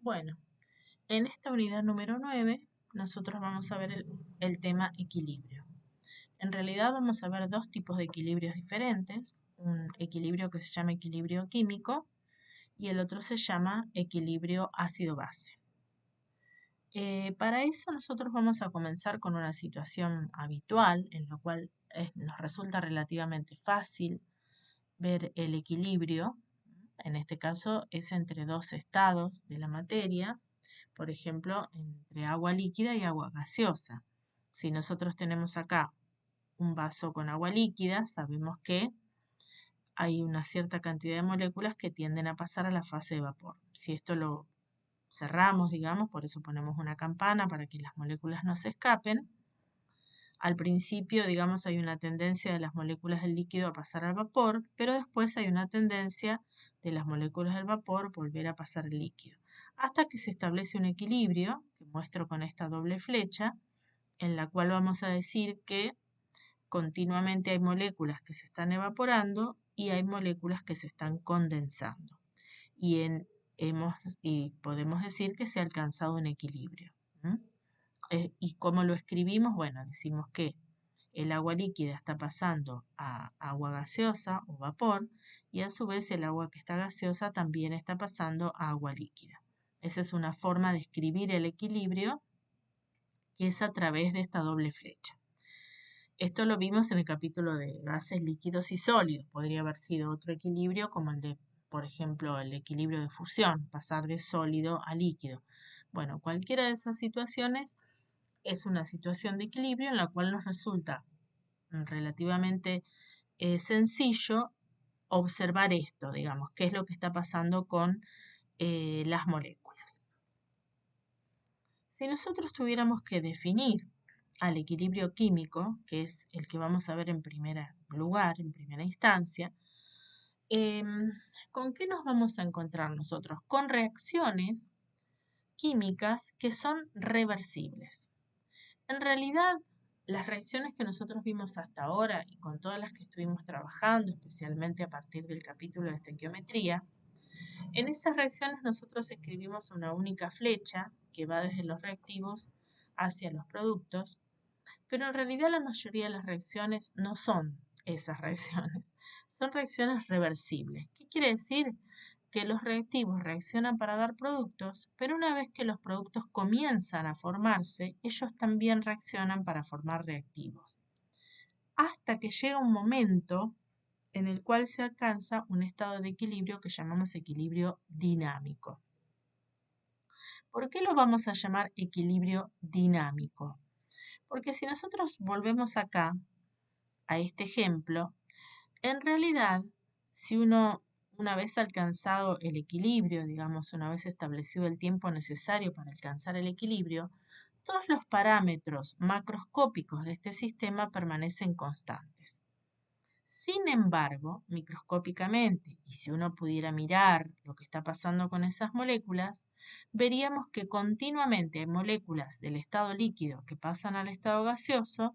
Bueno, en esta unidad número 9 nosotros vamos a ver el tema equilibrio. En realidad vamos a ver dos tipos de equilibrios diferentes, un equilibrio que se llama equilibrio químico y el otro se llama equilibrio ácido-base. Para eso nosotros vamos a comenzar con una situación habitual en la cual nos resulta relativamente fácil ver el equilibrio. En este caso es entre dos estados de la materia, por ejemplo, entre agua líquida y agua gaseosa. Si nosotros tenemos acá un vaso con agua líquida, sabemos que hay una cierta cantidad de moléculas que tienden a pasar a la fase de vapor. Si esto lo cerramos, digamos, por eso ponemos una campana para que las moléculas no se escapen. Al principio, digamos, hay una tendencia de las moléculas del líquido a pasar al vapor, pero después hay una tendencia de las moléculas del vapor volver a pasar al líquido, hasta que se establece un equilibrio, que muestro con esta doble flecha, en la cual vamos a decir que continuamente hay moléculas que se están evaporando y hay moléculas que se están condensando. Y podemos decir que se ha alcanzado un equilibrio. ¿Y cómo lo escribimos? Bueno, decimos que el agua líquida está pasando a agua gaseosa o vapor y a su vez el agua que está gaseosa también está pasando a agua líquida. Esa es una forma de escribir el equilibrio que es a través de esta doble flecha. Esto lo vimos en el capítulo de gases líquidos y sólidos. Podría haber sido otro equilibrio como el de, por ejemplo, el equilibrio de fusión, pasar de sólido a líquido. Bueno, cualquiera de esas situaciones es una situación de equilibrio en la cual nos resulta relativamente sencillo observar esto, digamos, qué es lo que está pasando con las moléculas. Si nosotros tuviéramos que definir al equilibrio químico, que es el que vamos a ver en primer lugar, en primera instancia, ¿con qué nos vamos a encontrar nosotros? Con reacciones químicas que son reversibles. En realidad, las reacciones que nosotros vimos hasta ahora y con todas las que estuvimos trabajando, especialmente a partir del capítulo de estequiometría, en esas reacciones nosotros escribimos una única flecha que va desde los reactivos hacia los productos, pero en realidad la mayoría de las reacciones no son esas reacciones, son reacciones reversibles. ¿Qué quiere decir? Que los reactivos reaccionan para dar productos, pero una vez que los productos comienzan a formarse, ellos también reaccionan para formar reactivos. Hasta que llega un momento en el cual se alcanza un estado de equilibrio que llamamos equilibrio dinámico. ¿Por qué lo vamos a llamar equilibrio dinámico? Porque si nosotros volvemos acá a este ejemplo, en realidad, si una vez alcanzado el equilibrio, digamos, una vez establecido el tiempo necesario para alcanzar el equilibrio, todos los parámetros macroscópicos de este sistema permanecen constantes. Sin embargo, microscópicamente, y si uno pudiera mirar lo que está pasando con esas moléculas, veríamos que continuamente hay moléculas del estado líquido que pasan al estado gaseoso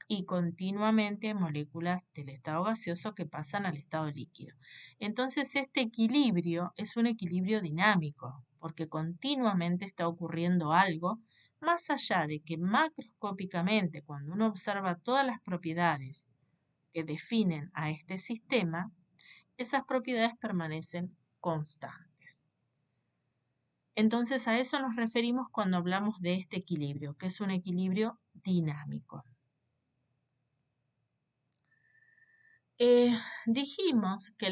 y continuamente hay moléculas del estado gaseoso que pasan al estado líquido. Entonces, este equilibrio es un equilibrio dinámico, porque continuamente está ocurriendo algo, más allá de que macroscópicamente, cuando uno observa todas las propiedades que definen a este sistema, esas propiedades permanecen constantes. Entonces a eso nos referimos cuando hablamos de este equilibrio, que es un equilibrio dinámico. Dijimos que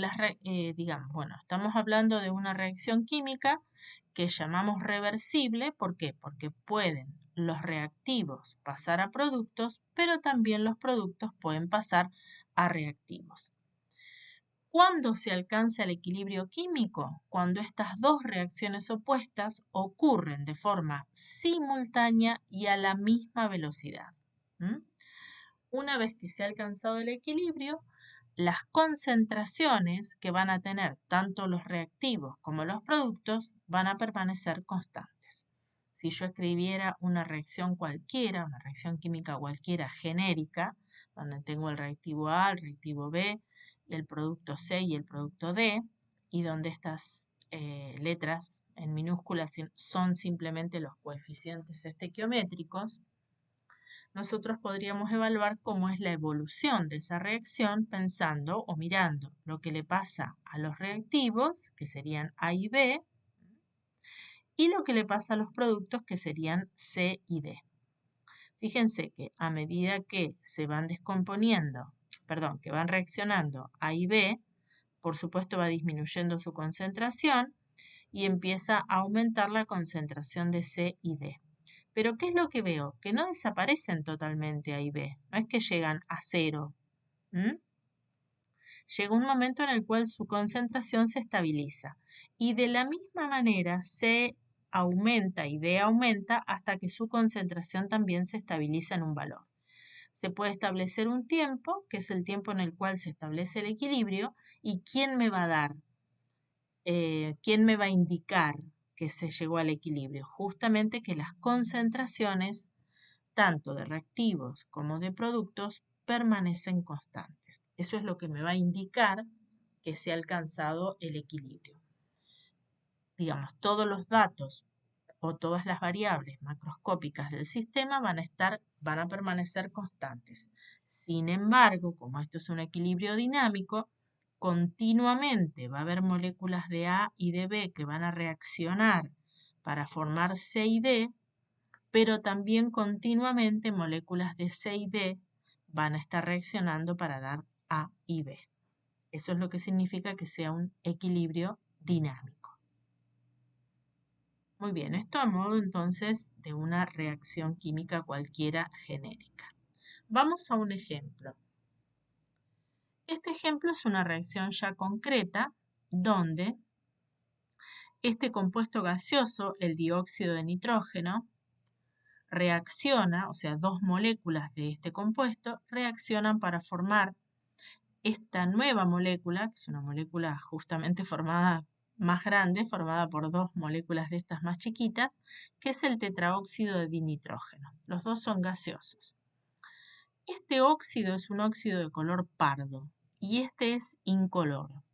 estamos hablando de una reacción química que llamamos reversible. ¿Por qué? Porque pueden los reactivos pasar a productos, pero también los productos pueden pasar a reactivos. ¿Cuándo se alcanza el equilibrio químico? Cuando estas dos reacciones opuestas ocurren de forma simultánea y a la misma velocidad. Una vez que se ha alcanzado el equilibrio, las concentraciones que van a tener tanto los reactivos como los productos van a permanecer constantes. Si yo escribiera una reacción cualquiera, una reacción química cualquiera genérica, donde tengo el reactivo A, el reactivo B, el producto C y el producto D, y donde estas letras en minúsculas son simplemente los coeficientes estequiométricos, nosotros podríamos evaluar cómo es la evolución de esa reacción pensando o mirando lo que le pasa a los reactivos, que serían A y B, y lo que le pasa a los productos, que serían C y D. Fíjense que a medida que se van descomponiendo, perdón, que van reaccionando A y B, por supuesto va disminuyendo su concentración y empieza a aumentar la concentración de C y D. Pero ¿qué es lo que veo? Que no desaparecen totalmente A y B, no es que llegan a cero. Llega un momento en el cual su concentración se estabiliza y de la misma manera C aumenta y D aumenta hasta que su concentración también se estabiliza en un valor. Se puede establecer un tiempo, que es el tiempo en el cual se establece el equilibrio, y ¿quién me va a dar? ¿Quién me va a indicar que se llegó al equilibrio? Justamente que las concentraciones, tanto de reactivos como de productos, permanecen constantes. Eso es lo que me va a indicar que se ha alcanzado el equilibrio. Digamos, todos los datos o todas las variables macroscópicas del sistema van a permanecer constantes. Sin embargo, como esto es un equilibrio dinámico, continuamente va a haber moléculas de A y de B que van a reaccionar para formar C y D, pero también continuamente moléculas de C y D van a estar reaccionando para dar A y B. Eso es lo que significa que sea un equilibrio dinámico. Muy bien, esto a modo entonces de una reacción química cualquiera genérica. Vamos a un ejemplo. Este ejemplo es una reacción ya concreta donde este compuesto gaseoso, el dióxido de nitrógeno, reacciona, o sea, dos moléculas de este compuesto reaccionan para formar esta nueva molécula, que es una molécula justamente formada más grande, formada por dos moléculas de estas más chiquitas, que es el tetraóxido de dinitrógeno. Los dos son gaseosos. Este óxido es un óxido de color pardo y este es incoloro.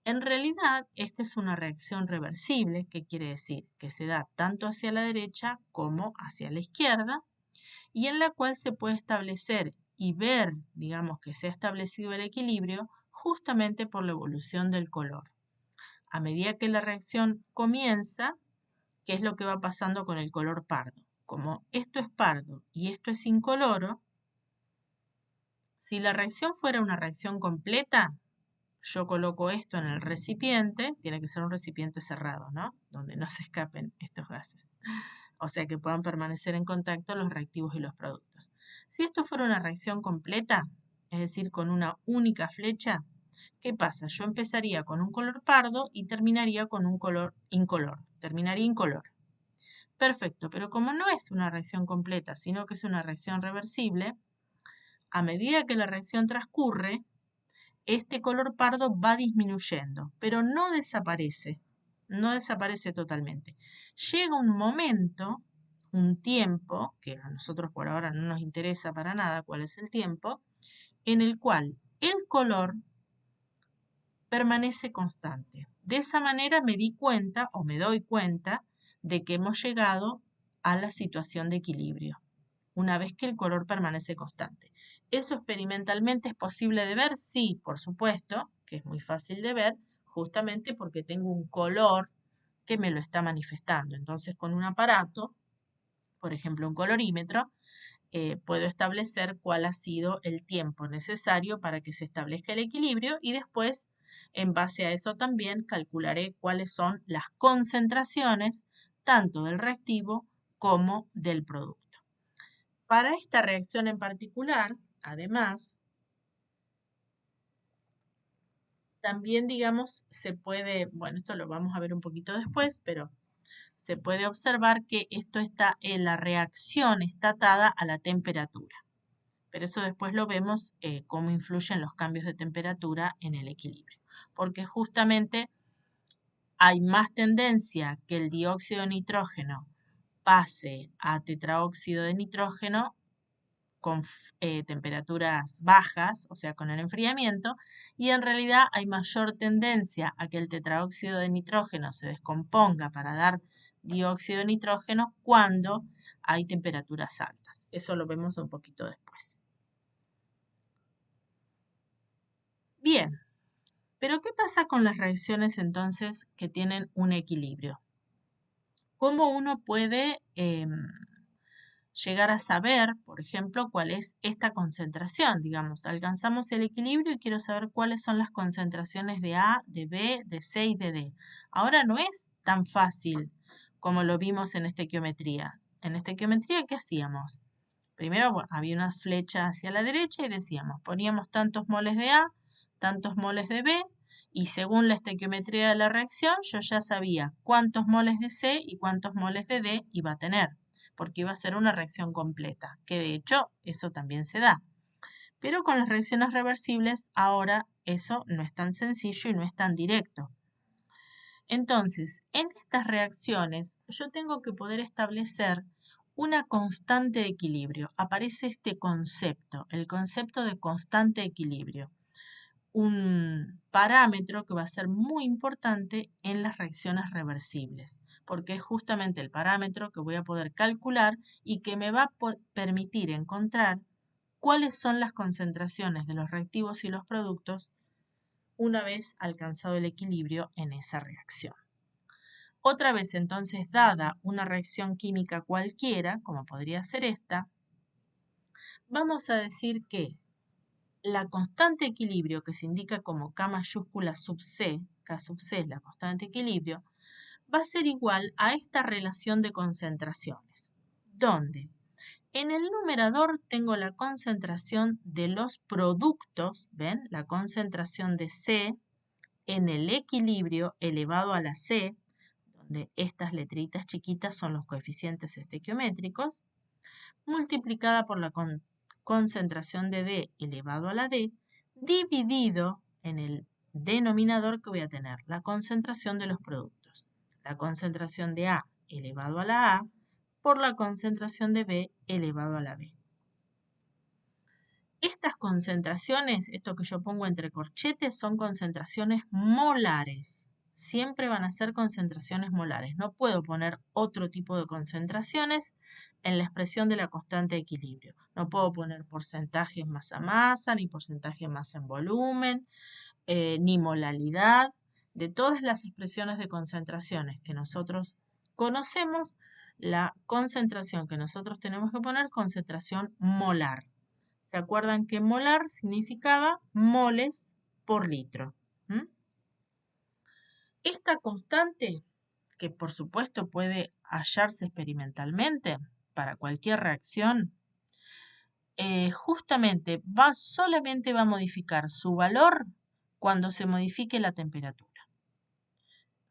En realidad, esta es una reacción reversible, que quiere decir que se da tanto hacia la derecha como hacia la izquierda, y en la cual se puede establecer y ver, digamos, que se ha establecido el equilibrio justamente por la evolución del color. A medida que la reacción comienza, ¿qué es lo que va pasando con el color pardo? Como esto es pardo y esto es incoloro, si la reacción fuera una reacción completa, yo coloco esto en el recipiente, tiene que ser un recipiente cerrado, ¿no? Donde no se escapen estos gases. O sea que puedan permanecer en contacto los reactivos y los productos. Si esto fuera una reacción completa, es decir, con una única flecha, ¿qué pasa? Yo empezaría con un color pardo y terminaría con un color incolor. Terminaría incolor. Perfecto, pero como no es una reacción completa, sino que es una reacción reversible, a medida que la reacción transcurre, este color pardo va disminuyendo, pero no desaparece totalmente. Llega un momento, un tiempo, que a nosotros por ahora no nos interesa para nada cuál es el tiempo, en el cual el color permanece constante. De esa manera me di cuenta o me doy cuenta de que hemos llegado a la situación de equilibrio, una vez que el color permanece constante. ¿Eso experimentalmente es posible de ver? Sí, por supuesto, que es muy fácil de ver, justamente porque tengo un color que me lo está manifestando. Entonces, con un aparato, por ejemplo, un colorímetro, puedo establecer cuál ha sido el tiempo necesario para que se establezca el equilibrio y después, en base a eso también, calcularé cuáles son las concentraciones tanto del reactivo como del producto. Para esta reacción en particular, además, también, digamos, se puede, bueno, esto lo vamos a ver un poquito después, pero se puede observar que esto está, la reacción está atada a la temperatura. Pero eso después lo vemos cómo influyen los cambios de temperatura en el equilibrio. Porque justamente hay más tendencia que el dióxido de nitrógeno pase a tetraóxido de nitrógeno con temperaturas bajas, o sea, con el enfriamiento, y en realidad hay mayor tendencia a que el tetraóxido de nitrógeno se descomponga para dar dióxido de nitrógeno cuando hay temperaturas altas. Eso lo vemos un poquito después. Bien, pero ¿qué pasa con las reacciones entonces que tienen un equilibrio? ¿Cómo uno puede llegar a saber, por ejemplo, cuál es esta concentración? Digamos, alcanzamos el equilibrio y quiero saber cuáles son las concentraciones de A, de B, de C y de D. Ahora no es tan fácil como lo vimos en estequiometría. En estequiometría, ¿qué hacíamos? Primero había una flecha hacia la derecha y decíamos, poníamos tantos moles de A, tantos moles de B, y según la estequiometría de la reacción, yo ya sabía cuántos moles de C y cuántos moles de D iba a tener, porque iba a ser una reacción completa, que de hecho eso también se da. Pero con las reacciones reversibles, ahora eso no es tan sencillo y no es tan directo. Entonces, en estas reacciones, yo tengo que poder establecer una constante de equilibrio. Aparece este concepto, el concepto de constante de equilibrio. Un parámetro que va a ser muy importante en las reacciones reversibles, porque es justamente el parámetro que voy a poder calcular y que me va a permitir encontrar cuáles son las concentraciones de los reactivos y los productos una vez alcanzado el equilibrio en esa reacción. Otra vez entonces, dada una reacción química cualquiera, como podría ser esta, vamos a decir que la constante de equilibrio que se indica como K mayúscula sub C, K sub C es la constante de equilibrio, va a ser igual a esta relación de concentraciones, donde en el numerador tengo la concentración de los productos, ¿ven? La concentración de C en el equilibrio elevado a la C, donde estas letritas chiquitas son los coeficientes estequiométricos, multiplicada por la concentración de D elevado a la D, dividido en el denominador que voy a tener, la concentración de los productos. La concentración de A elevado a la A por la concentración de B elevado a la B. Estas concentraciones, esto que yo pongo entre corchetes, son concentraciones molares. Siempre van a ser concentraciones molares. No puedo poner otro tipo de concentraciones en la expresión de la constante de equilibrio. No puedo poner porcentajes masa a masa, ni porcentaje masa en volumen, ni molaridad. De todas las expresiones de concentraciones que nosotros conocemos, la concentración que nosotros tenemos que poner es concentración molar. ¿Se acuerdan que molar significaba moles por litro? Esta constante, que por supuesto puede hallarse experimentalmente para cualquier reacción, justamente solamente va a modificar su valor cuando se modifique la temperatura.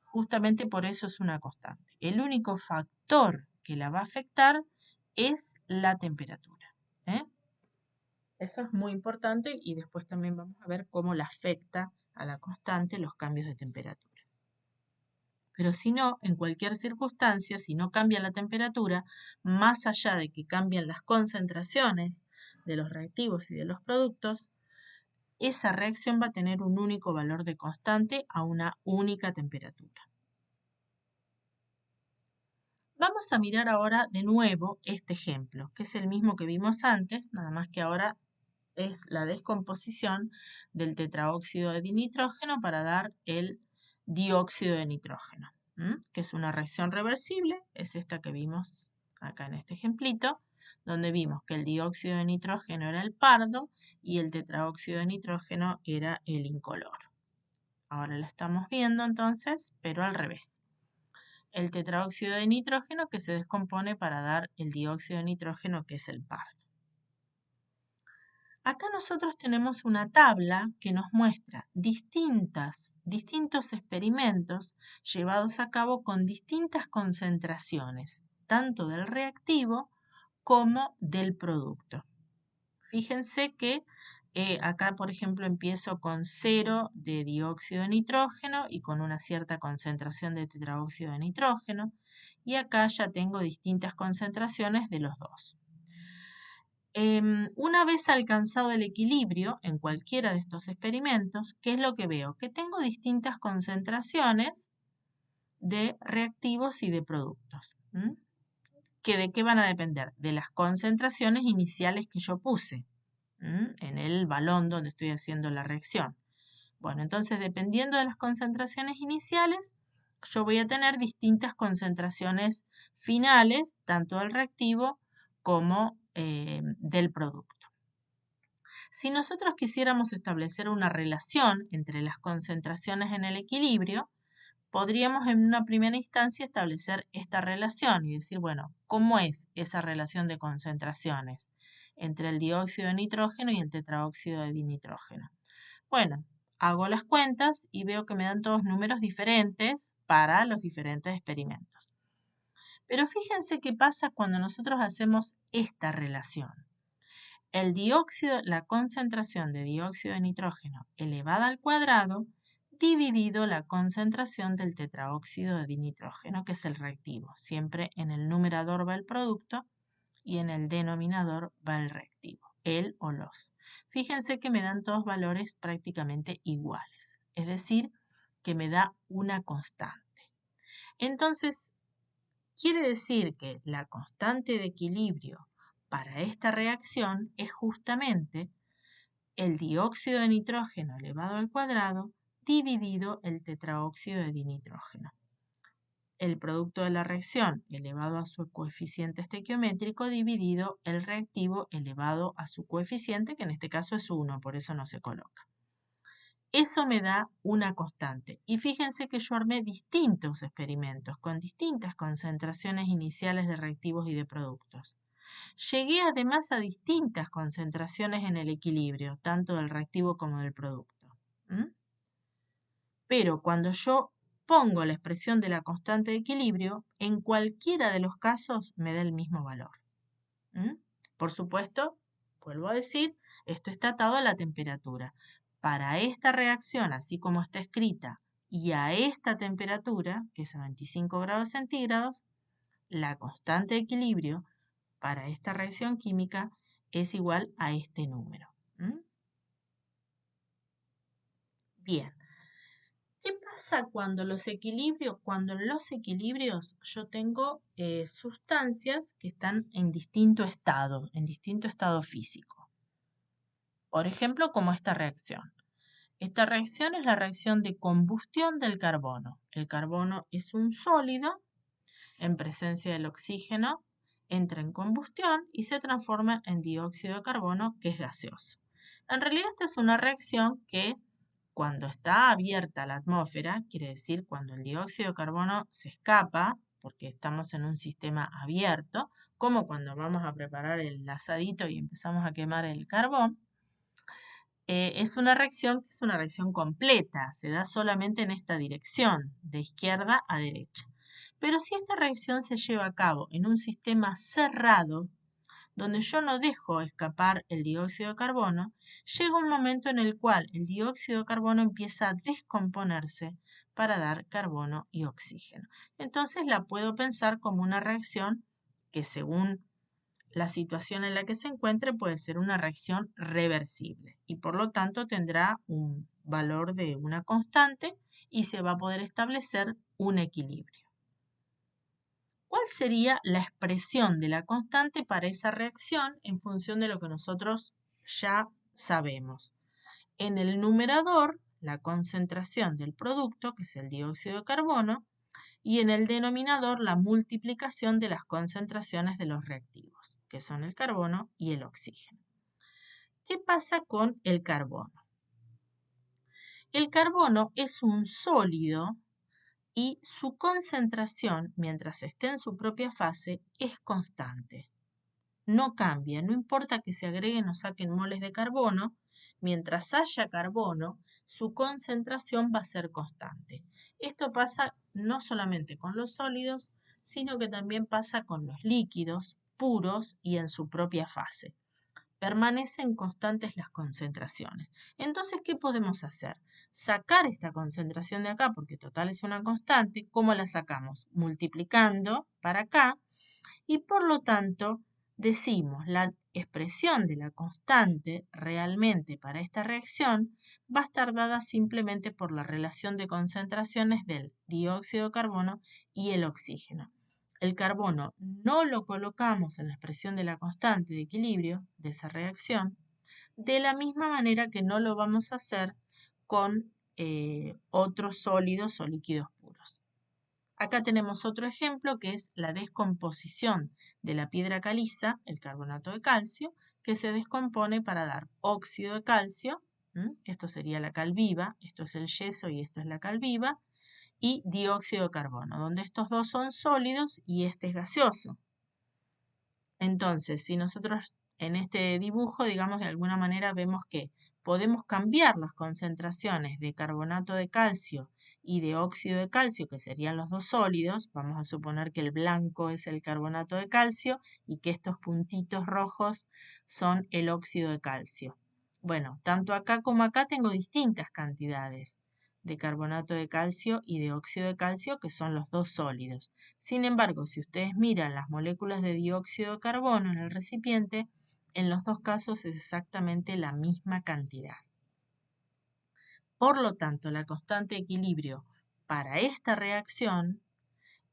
Justamente por eso es una constante. El único factor que la va a afectar es la temperatura. Eso es muy importante y después también vamos a ver cómo la afecta a la constante los cambios de temperatura. Pero si no, en cualquier circunstancia, si no cambia la temperatura, más allá de que cambien las concentraciones de los reactivos y de los productos, esa reacción va a tener un único valor de constante a una única temperatura. Vamos a mirar ahora de nuevo este ejemplo, que es el mismo que vimos antes, nada más que ahora es la descomposición del tetraóxido de dinitrógeno para dar el dióxido de nitrógeno, que es una reacción reversible, es esta que vimos acá en este ejemplito, donde vimos que el dióxido de nitrógeno era el pardo y el tetraóxido de nitrógeno era el incolor. Ahora lo estamos viendo entonces, pero al revés. El tetraóxido de nitrógeno que se descompone para dar el dióxido de nitrógeno que es el pardo. Acá nosotros tenemos una tabla que nos muestra distintos experimentos llevados a cabo con distintas concentraciones, tanto del reactivo como del producto. Fíjense que acá, por ejemplo, empiezo con 0 de dióxido de nitrógeno y con una cierta concentración de tetraóxido de nitrógeno, y acá ya tengo distintas concentraciones de los dos. Una vez alcanzado el equilibrio en cualquiera de estos experimentos, ¿qué es lo que veo? Que tengo distintas concentraciones de reactivos y de productos. ¿Que de qué van a depender? De las concentraciones iniciales que yo puse en el balón donde estoy haciendo la reacción. Bueno, entonces dependiendo de las concentraciones iniciales, yo voy a tener distintas concentraciones finales, tanto del reactivo como del producto. Si nosotros quisiéramos establecer una relación entre las concentraciones en el equilibrio, podríamos en una primera instancia establecer esta relación y decir, bueno, ¿cómo es esa relación de concentraciones entre el dióxido de nitrógeno y el tetraóxido de dinitrógeno? Bueno, hago las cuentas y veo que me dan todos números diferentes para los diferentes experimentos. Pero fíjense qué pasa cuando nosotros hacemos esta relación. El dióxido, la concentración de dióxido de nitrógeno elevada al cuadrado dividido la concentración del tetraóxido de dinitrógeno, que es el reactivo. Siempre en el numerador va el producto y en el denominador va el reactivo, el o los. Fíjense que me dan todos valores prácticamente iguales, es decir, que me da una constante. Entonces, quiere decir que la constante de equilibrio para esta reacción es justamente el dióxido de nitrógeno elevado al cuadrado dividido el tetraóxido de dinitrógeno. El producto de la reacción elevado a su coeficiente estequiométrico dividido el reactivo elevado a su coeficiente, que en este caso es 1, por eso no se coloca. Eso me da una constante. Y fíjense que yo armé distintos experimentos con distintas concentraciones iniciales de reactivos y de productos. Llegué además a distintas concentraciones en el equilibrio, tanto del reactivo como del producto. Pero cuando yo pongo la expresión de la constante de equilibrio, en cualquiera de los casos me da el mismo valor. Por supuesto, vuelvo a decir, esto está atado a la temperatura. Para esta reacción, así como está escrita, y a esta temperatura, que es a 25 grados centígrados, la constante de equilibrio para esta reacción química es igual a este número. Bien. ¿Qué pasa cuando los equilibrios? Cuando en los equilibrios yo tengo sustancias que están en distinto estado físico. Por ejemplo, como esta reacción. Esta reacción es la reacción de combustión del carbono. El carbono es un sólido, en presencia del oxígeno, entra en combustión y se transforma en dióxido de carbono, que es gaseoso. En realidad esta es una reacción que cuando está abierta la atmósfera, quiere decir cuando el dióxido de carbono se escapa, porque estamos en un sistema abierto, como cuando vamos a preparar el asadito y empezamos a quemar el carbón, es una reacción que es una reacción completa, se da solamente en esta dirección, de izquierda a derecha. Pero si esta reacción se lleva a cabo en un sistema cerrado, donde yo no dejo escapar el dióxido de carbono, llega un momento en el cual el dióxido de carbono empieza a descomponerse para dar carbono y oxígeno. Entonces la puedo pensar como una reacción que según la situación en la que se encuentre puede ser una reacción reversible y por lo tanto tendrá un valor de una constante y se va a poder establecer un equilibrio. ¿Cuál sería la expresión de la constante para esa reacción en función de lo que nosotros ya sabemos? En el numerador, la concentración del producto, que es el dióxido de carbono, y en el denominador, la multiplicación de las concentraciones de los reactivos, que son el carbono y el oxígeno. ¿Qué pasa con el carbono? El carbono es un sólido y su concentración, mientras esté en su propia fase, es constante. No cambia, no importa que se agreguen o saquen moles de carbono, mientras haya carbono, su concentración va a ser constante. Esto pasa no solamente con los sólidos, sino que también pasa con los líquidos, puros y en su propia fase. Permanecen constantes las concentraciones. Entonces, ¿qué podemos hacer? Sacar esta concentración de acá, porque total es una constante. ¿Cómo la sacamos? Multiplicando para acá y por lo tanto decimos expresión de la constante realmente para esta reacción va a estar dada simplemente por la relación de concentraciones del dióxido de carbono y el oxígeno. El carbono no lo colocamos en la expresión de la constante de equilibrio de esa reacción, de la misma manera que no lo vamos a hacer con otros sólidos o líquidos puros. Acá tenemos otro ejemplo que es la descomposición de la piedra caliza, el carbonato de calcio, que se descompone para dar óxido de calcio, esto sería la cal viva, esto es el yeso y esto es la cal viva, y dióxido de carbono, donde estos dos son sólidos y este es gaseoso. Entonces, si nosotros en este dibujo, digamos, de alguna manera vemos que podemos cambiar las concentraciones de carbonato de calcio y de óxido de calcio, que serían los dos sólidos. Vamos a suponer que el blanco es el carbonato de calcio y que estos puntitos rojos son el óxido de calcio. Bueno, tanto acá como acá tengo distintas cantidades de carbonato de calcio y de óxido de calcio, que son los dos sólidos. Sin embargo, si ustedes miran las moléculas de dióxido de carbono en el recipiente, en los dos casos es exactamente la misma cantidad. Por lo tanto, la constante de equilibrio para esta reacción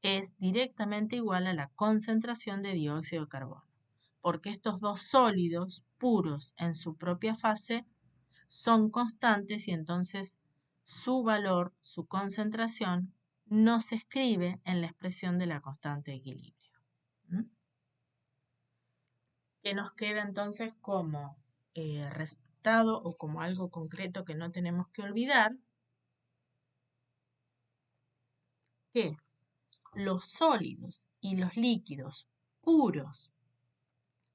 es directamente igual a la concentración de dióxido de carbono, porque estos dos sólidos puros en su propia fase son constantes y entonces su valor, su concentración, no se escribe en la expresión de la constante de equilibrio. Que nos queda entonces como resultado o como algo concreto que no tenemos que olvidar, que los sólidos y los líquidos puros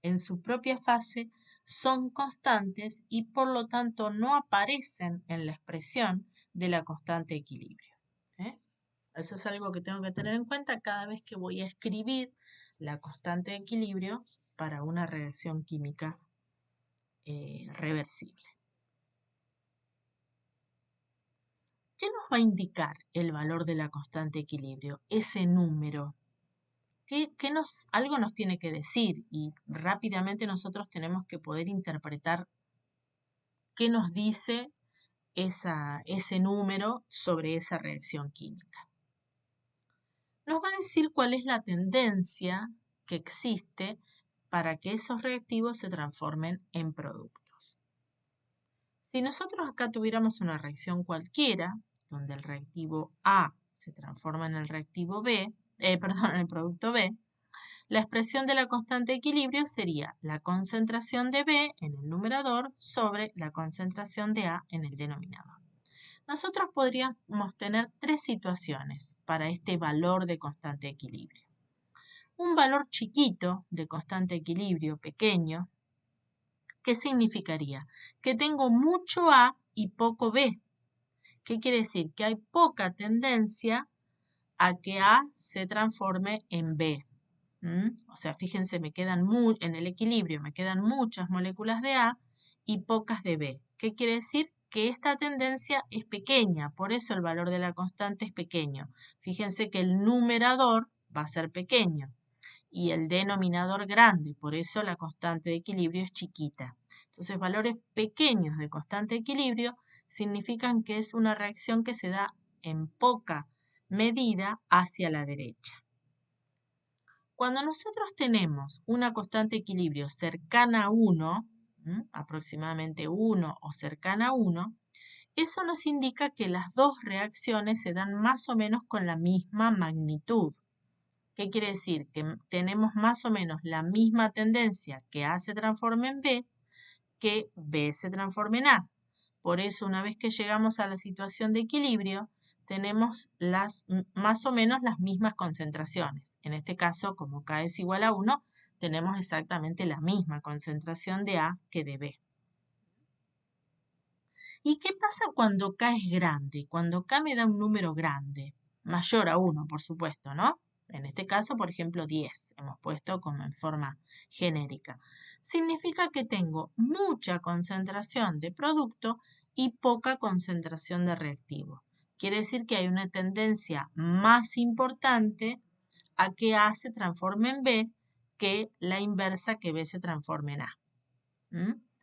en su propia fase son constantes y por lo tanto no aparecen en la expresión de la constante de equilibrio. Eso es algo que tengo que tener en cuenta cada vez que voy a escribir la constante de equilibrio para una reacción química reversible. ¿Qué nos va a indicar el valor de la constante de equilibrio? Ese número. Algo nos tiene que decir y rápidamente nosotros tenemos que poder interpretar qué nos dice ese número sobre esa reacción química. Nos va a decir cuál es la tendencia que existe para que esos reactivos se transformen en productos. Si nosotros acá tuviéramos una reacción cualquiera, donde el reactivo A se transforma en el reactivo B, en el producto B, la expresión de la constante de equilibrio sería la concentración de B en el numerador sobre la concentración de A en el denominador. Nosotros podríamos tener tres situaciones para este valor de constante de equilibrio. Un valor chiquito de constante de equilibrio, pequeño, ¿qué significaría? Que tengo mucho A y poco B. ¿Qué quiere decir? Que hay poca tendencia a que A se transforme en B. O sea, fíjense, en el equilibrio me quedan muchas moléculas de A y pocas de B. ¿Qué quiere decir? Que esta tendencia es pequeña, por eso el valor de la constante es pequeño. Fíjense que el numerador va a ser pequeño y el denominador grande, por eso la constante de equilibrio es chiquita. Entonces, valores pequeños de constante de equilibrio significan que es una reacción que se da en poca medida hacia la derecha. Cuando nosotros tenemos una constante de equilibrio cercana a 1, aproximadamente 1 o cercana a 1, eso nos indica que las dos reacciones se dan más o menos con la misma magnitud. ¿Qué quiere decir? Que tenemos más o menos la misma tendencia que A se transforme en B, que B se transforme en A. Por eso, una vez que llegamos a la situación de equilibrio, tenemos más o menos las mismas concentraciones. En este caso, como K es igual a 1, tenemos exactamente la misma concentración de A que de B. ¿Y qué pasa cuando K es grande? Cuando K me da un número grande, mayor a 1, por supuesto, ¿no? En este caso, por ejemplo, 10, hemos puesto como en forma genérica. Significa que tengo mucha concentración de producto y poca concentración de reactivo. Quiere decir que hay una tendencia más importante a que A se transforme en B que la inversa que B se transforme en A.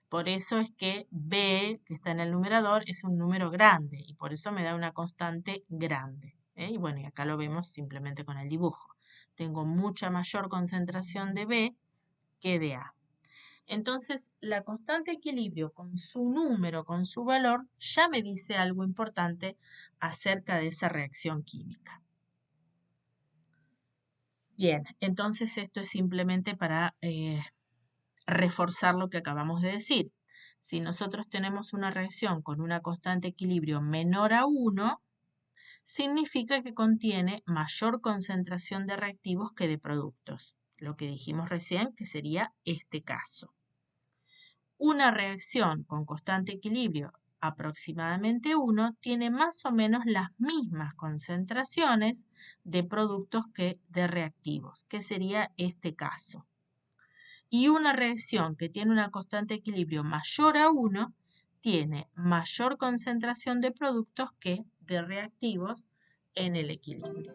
Por eso es que B, que está en el numerador, es un número grande y por eso me da una constante grande. Y bueno, y acá lo vemos simplemente con el dibujo. Tengo mucha mayor concentración de B que de A. Entonces, la constante de equilibrio con su número, con su valor, ya me dice algo importante acerca de esa reacción química. Bien, entonces esto es simplemente para reforzar lo que acabamos de decir. Si nosotros tenemos una reacción con una constante de equilibrio menor a 1, significa que contiene mayor concentración de reactivos que de productos. Lo que dijimos recién que sería este caso. Una reacción con constante equilibrio aproximadamente 1 tiene más o menos las mismas concentraciones de productos que de reactivos, que sería este caso. Y una reacción que tiene una constante de equilibrio mayor a 1 tiene mayor concentración de productos que de reactivos en el equilibrio.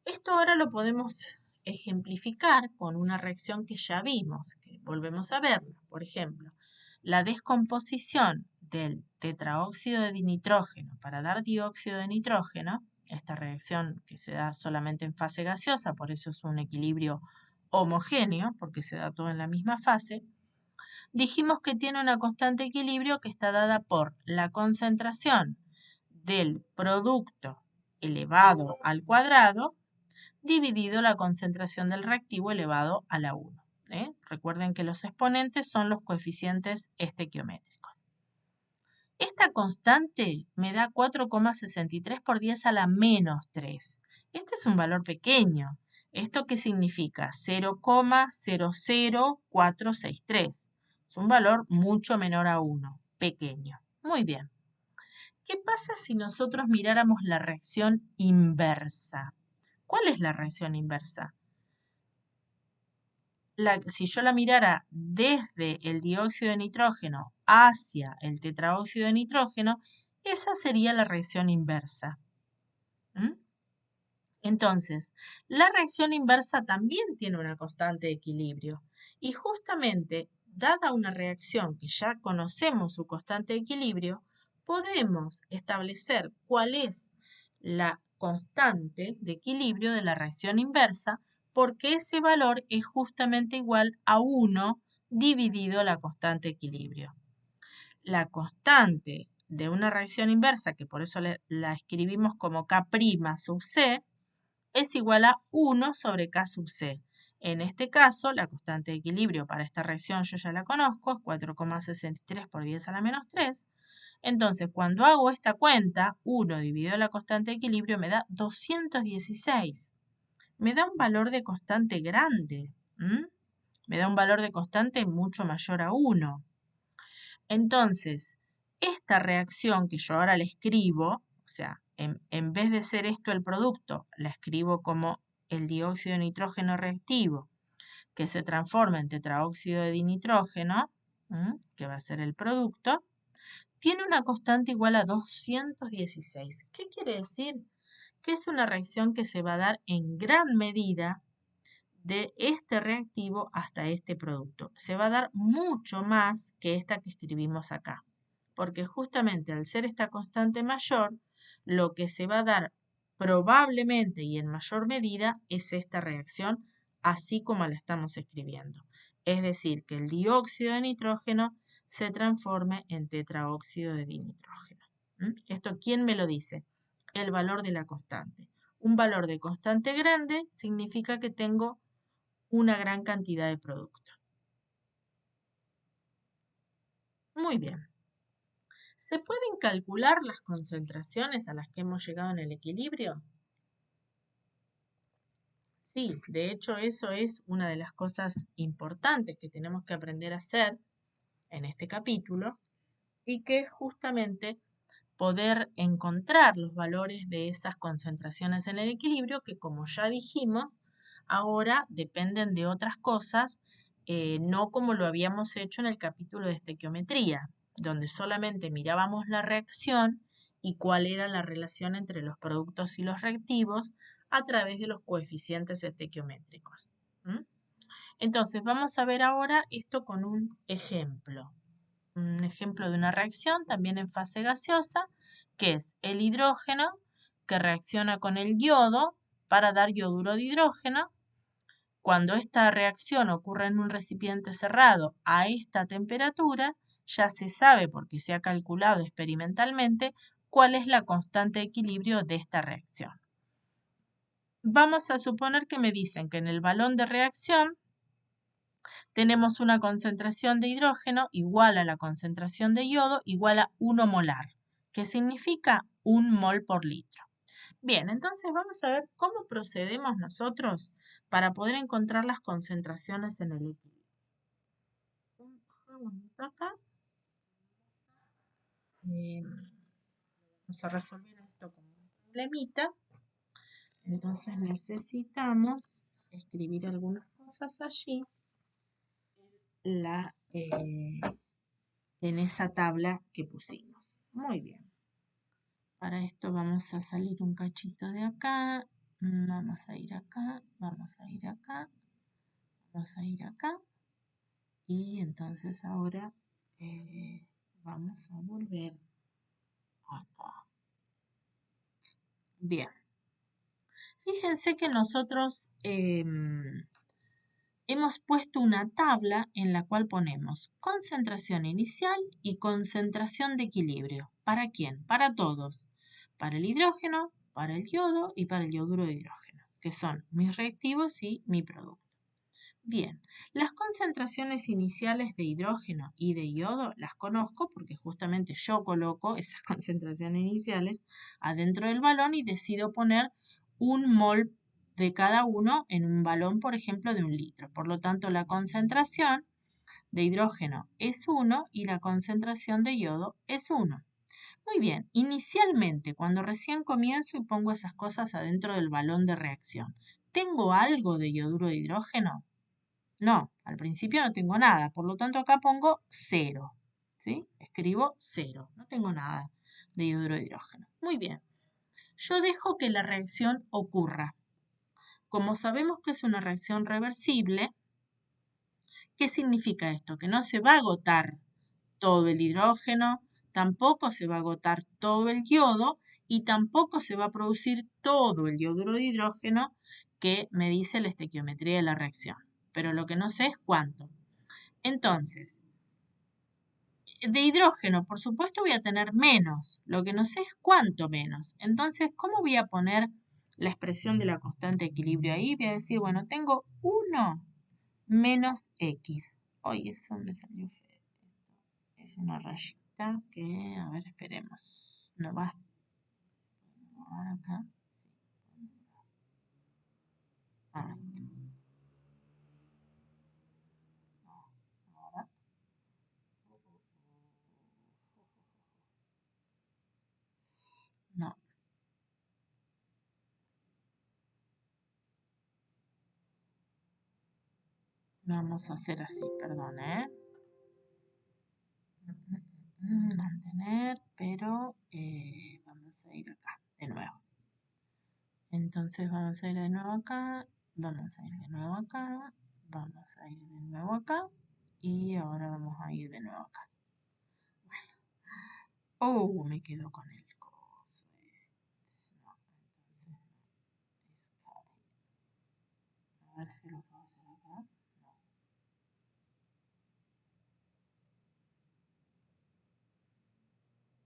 Esto ahora lo podemos ejemplificar con una reacción que ya vimos, que volvemos a verla. Por ejemplo, la descomposición del tetraóxido de dinitrógeno para dar dióxido de nitrógeno, esta reacción que se da solamente en fase gaseosa, por eso es un equilibrio homogéneo, porque se da todo en la misma fase, dijimos que tiene una constante de equilibrio que está dada por la concentración del producto elevado al cuadrado dividido la concentración del reactivo elevado a la 1. Recuerden que los exponentes son los coeficientes estequiométricos. Esta constante me da 4,63 por 10 a la menos 3. Este es un valor pequeño. ¿Esto qué significa? 0,00463. Es un valor mucho menor a 1, pequeño. Muy bien. ¿Qué pasa si nosotros miráramos la reacción inversa? ¿Cuál es la reacción inversa? Si yo la mirara desde el dióxido de nitrógeno hacia el tetraóxido de nitrógeno, esa sería la reacción inversa. Entonces, la reacción inversa también tiene una constante de equilibrio. Y justamente, dada una reacción que ya conocemos su constante de equilibrio, podemos establecer cuál es la constante de equilibrio de la reacción inversa, porque ese valor es justamente igual a 1 dividido la constante de equilibrio. La constante de una reacción inversa, que por eso la escribimos como K' sub C, es igual a 1 sobre K sub C. En este caso, la constante de equilibrio para esta reacción yo ya la conozco, es 4,63 por 10 a la menos 3. Entonces, cuando hago esta cuenta, 1 dividido la constante de equilibrio me da 216. Me da un valor de constante grande. Me da un valor de constante mucho mayor a 1. Entonces, esta reacción que yo ahora le escribo, o sea, en vez de ser esto el producto, la escribo como el dióxido de nitrógeno reactivo, que se transforma en tetraóxido de dinitrógeno, que va a ser el producto, tiene una constante igual a 216. ¿Qué quiere decir? Que es una reacción que se va a dar en gran medida de este reactivo hasta este producto. Se va a dar mucho más que esta que escribimos acá, porque justamente al ser esta constante mayor, lo que se va a dar probablemente y en mayor medida es esta reacción, así como la estamos escribiendo. Es decir, que el dióxido de nitrógeno se transforme en tetraóxido de dinitrógeno. ¿Esto quién me lo dice? El valor de la constante. Un valor de constante grande significa que tengo una gran cantidad de producto. Muy bien. ¿Se pueden calcular las concentraciones a las que hemos llegado en el equilibrio? Sí, de hecho eso es una de las cosas importantes que tenemos que aprender a hacer en este capítulo y que es justamente poder encontrar los valores de esas concentraciones en el equilibrio que, como ya dijimos, ahora dependen de otras cosas, no como lo habíamos hecho en el capítulo de estequiometría, donde solamente mirábamos la reacción y cuál era la relación entre los productos y los reactivos. a través de los coeficientes estequiométricos. ¿Mm? Entonces, vamos a ver ahora esto con un ejemplo. Un ejemplo de una reacción también en fase gaseosa, que es el hidrógeno que reacciona con el yodo para dar yoduro de hidrógeno. Cuando esta reacción ocurre en un recipiente cerrado a esta temperatura, ya se sabe, porque se ha calculado experimentalmente, cuál es la constante de equilibrio de esta reacción. Vamos a suponer que me dicen que en el balón de reacción tenemos una concentración de hidrógeno igual a la concentración de yodo igual a 1 molar, que significa 1 mol por litro. Bien, entonces vamos a ver cómo procedemos nosotros para poder encontrar las concentraciones en el equilibrio. Un segundito acá. Vamos a resolver esto como un problemita. Entonces necesitamos escribir algunas cosas allí en esa tabla que pusimos. Muy bien. Para esto vamos a salir un cachito de acá. Vamos a ir acá, vamos a ir acá, vamos a ir acá. Y entonces ahora vamos a volver acá. Bien. Fíjense que nosotros hemos puesto una tabla en la cual ponemos concentración inicial y concentración de equilibrio. ¿Para quién? Para todos. Para el hidrógeno, para el yodo y para el yoduro de hidrógeno, que son mis reactivos y mi producto. Bien, las concentraciones iniciales de hidrógeno y de yodo las conozco porque justamente yo coloco esas concentraciones iniciales adentro del balón y decido poner 1 mol de cada uno en un balón, por ejemplo, de 1 litro. Por lo tanto, la concentración de hidrógeno es 1 y la concentración de yodo es 1. Muy bien, inicialmente, cuando recién comienzo y pongo esas cosas adentro del balón de reacción, ¿tengo algo de yoduro de hidrógeno? No, al principio no tengo nada, por lo tanto acá pongo 0. ¿Sí? Escribo 0, no tengo nada de yoduro de hidrógeno. Muy bien, yo dejo que la reacción ocurra. Como sabemos que es una reacción reversible, ¿qué significa esto? Que no se va a agotar todo el hidrógeno, tampoco se va a agotar todo el yodo y tampoco se va a producir todo el yoduro de hidrógeno que me dice la estequiometría de la reacción. Pero lo que no sé es cuánto. Entonces, de hidrógeno, por supuesto, voy a tener menos. Lo que no sé es cuánto menos. Entonces, ¿cómo voy a poner la expresión de la constante de equilibrio ahí? Voy a decir, bueno, tengo 1 menos X. Oye, eso me salió feo. Es una rayita que, a ver, esperemos. No va. Ahora acá. Sí. Ahí está. Ahora. No. Vamos a hacer así, perdón, mantener, pero vamos a ir acá de nuevo. Entonces vamos a ir de nuevo acá, vamos a ir de nuevo acá, vamos a ir de nuevo acá y ahora vamos a ir de nuevo acá. Bueno. Me quedo con el coso este. No, entonces es a ver si lo